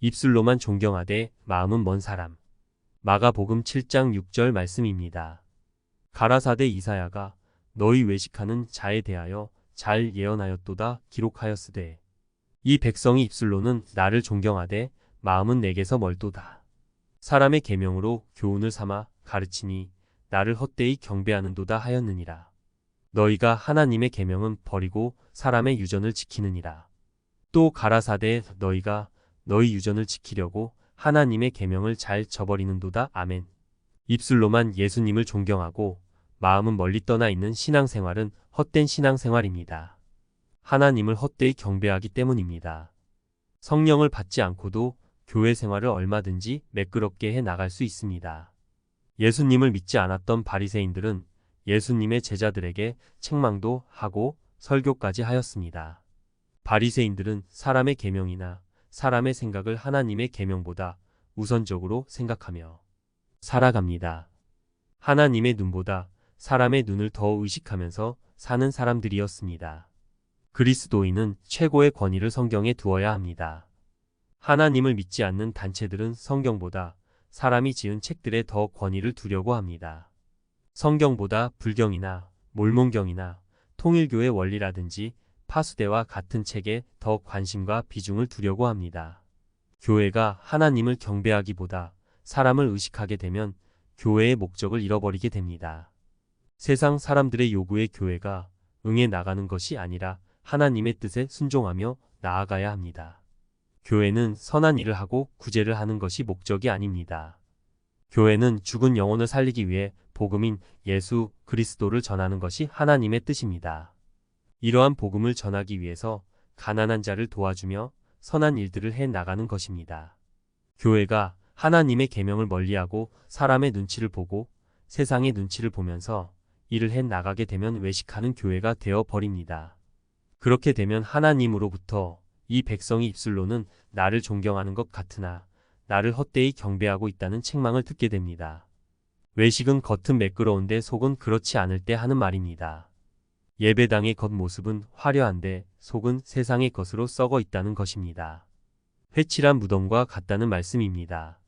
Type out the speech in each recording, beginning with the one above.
입술로만 존경하되 마음은 먼 사람. 마가복음 7장 6절 말씀입니다. 가라사대 이사야가 너희 외식하는 자에 대하여 잘 예언하였도다 기록하였으되 이 백성이 입술로는 나를 존경하되 마음은 내게서 멀도다. 사람의 계명으로 교훈을 삼아 가르치니 나를 헛되이 경배하는도다 하였느니라. 너희가 하나님의 계명은 버리고 사람의 유전을 지키느니라. 또 가라사대 너희가 너희 유전을 지키려고 하나님의 계명을 잘 저버리는도다. 아멘. 입술로만 예수님을 존경하고 마음은 멀리 떠나 있는 신앙생활은 헛된 신앙생활입니다. 하나님을 헛되이 경배하기 때문입니다. 성령을 받지 않고도 교회 생활을 얼마든지 매끄럽게 해 나갈 수 있습니다. 예수님을 믿지 않았던 바리새인들은 예수님의 제자들에게 책망도 하고 설교까지 하였습니다. 바리새인들은 사람의 계명이나 사람의 생각을 하나님의 계명보다 우선적으로 생각하며 살아갑니다. 하나님의 눈보다 사람의 눈을 더 의식하면서 사는 사람들이었습니다. 그리스도인은 최고의 권위를 성경에 두어야 합니다. 하나님을 믿지 않는 단체들은 성경보다 사람이 지은 책들에 더 권위를 두려고 합니다. 성경보다 불경이나 몰몬경이나 통일교의 원리라든지 파수대와 같은 책에 더 관심과 비중을 두려고 합니다. 교회가 하나님을 경배하기보다 사람을 의식하게 되면 교회의 목적을 잃어버리게 됩니다. 세상 사람들의 요구에 교회가 응해 나가는 것이 아니라 하나님의 뜻에 순종하며 나아가야 합니다. 교회는 선한 일을 하고 구제를 하는 것이 목적이 아닙니다. 교회는 죽은 영혼을 살리기 위해 복음인 예수 그리스도를 전하는 것이 하나님의 뜻입니다. 이러한 복음을 전하기 위해서 가난한 자를 도와주며 선한 일들을 해 나가는 것입니다. 교회가 하나님의 계명을 멀리하고 사람의 눈치를 보고 세상의 눈치를 보면서 일을 해 나가게 되면 외식하는 교회가 되어 버립니다. 그렇게 되면 하나님으로부터 이 백성이 입술로는 나를 존경하는 것 같으나 나를 헛되이 경배하고 있다는 책망을 듣게 됩니다. 외식은 겉은 매끄러운데 속은 그렇지 않을 때 하는 말입니다. 예배당의 겉모습은 화려한데 속은 세상의 것으로 썩어 있다는 것입니다. 회칠한 무덤과 같다는 말씀입니다.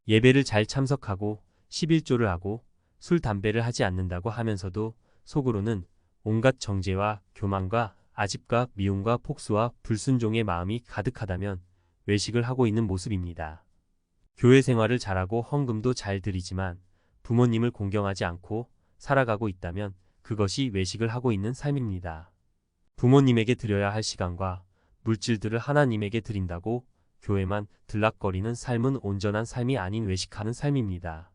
예배를 잘 참석하고 11조를 하고 술 담배를 하지 않는다고 하면서도 속으로는 온갖 정죄와 교만과 아집과 미움과 폭수와 불순종의 마음이 가득하다면 외식을 하고 있는 모습입니다. 교회 생활을 잘하고 헌금도 잘 드리지만 부모님을 공경하지 않고 살아가고 있다면 그것이 외식을 하고 있는 삶입니다. 부모님에게 드려야 할 시간과 물질들을 하나님에게 드린다고 교회만 들락거리는 삶은 온전한 삶이 아닌 외식하는 삶입니다.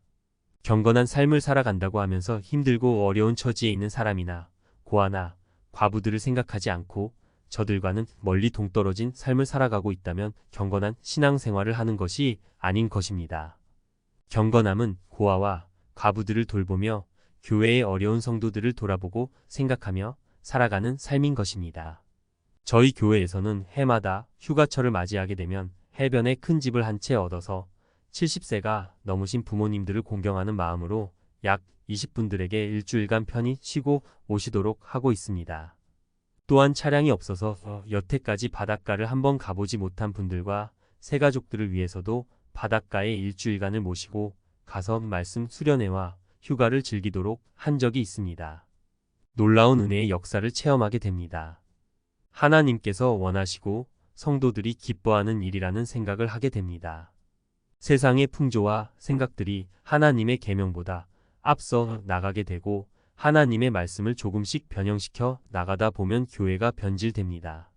경건한 삶을 살아간다고 하면서 힘들고 어려운 처지에 있는 사람이나 고아나 과부들을 생각하지 않고 저들과는 멀리 동떨어진 삶을 살아가고 있다면 경건한 신앙생활을 하는 것이 아닌 것입니다. 경건함은 고아와 과부들을 돌보며 교회의 어려운 성도들을 돌아보고 생각하며 살아가는 삶인 것입니다. 저희 교회에서는 해마다 휴가철을 맞이하게 되면 해변에 큰 집을 한 채 얻어서 70세가 넘으신 부모님들을 공경하는 마음으로 약 20분들에게 일주일간 편히 쉬고 오시도록 하고 있습니다. 또한 차량이 없어서 여태까지 바닷가를 한번 가보지 못한 분들과 새가족들을 위해서도 바닷가에 일주일간을 모시고 가서 말씀 수련회와 휴가를 즐기도록 한 적이 있습니다. 놀라운 은혜의 역사를 체험하게 됩니다. 하나님께서 원하시고 성도들이 기뻐하는 일이라는 생각을 하게 됩니다. 세상의 풍조와 생각들이 하나님의 계명보다 앞서 나가게 되고 하나님의 말씀을 조금씩 변형시켜 나가다 보면 교회가 변질됩니다.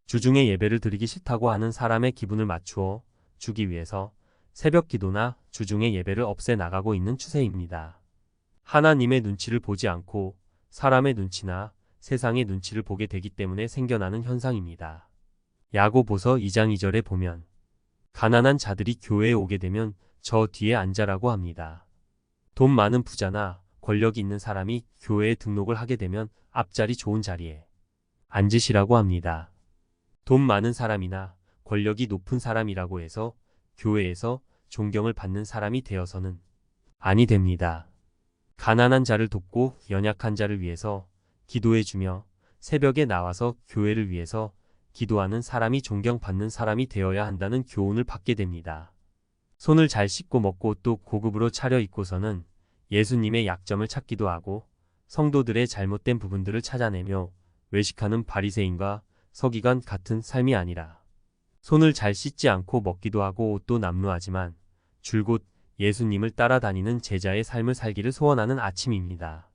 주중에 예배를 드리기 싫다고 하는 사람의 기분을 맞추어 주기 위해서 새벽 기도나 주중에 예배를 없애 나가고 있는 추세입니다. 하나님의 눈치를 보지 않고 사람의 눈치나 세상의 눈치를 보게 되기 때문에 생겨나는 현상입니다. 야고보서 2장 2절에 보면 가난한 자들이 교회에 오게 되면 저 뒤에 앉아라고 합니다. 돈 많은 부자나 권력이 있는 사람이 교회에 등록을 하게 되면 앞자리 좋은 자리에 앉으시라고 합니다. 돈 많은 사람이나 권력이 높은 사람이라고 해서 교회에서 존경을 받는 사람이 되어서는 아니 됩니다. 가난한 자를 돕고 연약한 자를 위해서 기도해주며 새벽에 나와서 교회를 위해서 기도하는 사람이 존경받는 사람이 되어야 한다는 교훈을 받게 됩니다. 손을 잘 씻고 먹고 또 고급으로 차려 입고서는 예수님의 약점을 찾기도 하고 성도들의 잘못된 부분들을 찾아내며 외식하는 바리새인과 서기관 같은 삶이 아니라 손을 잘 씻지 않고 먹기도 하고 옷도 남루하지만 줄곧 예수님을 따라다니는 제자의 삶을 살기를 소원하는 아침입니다.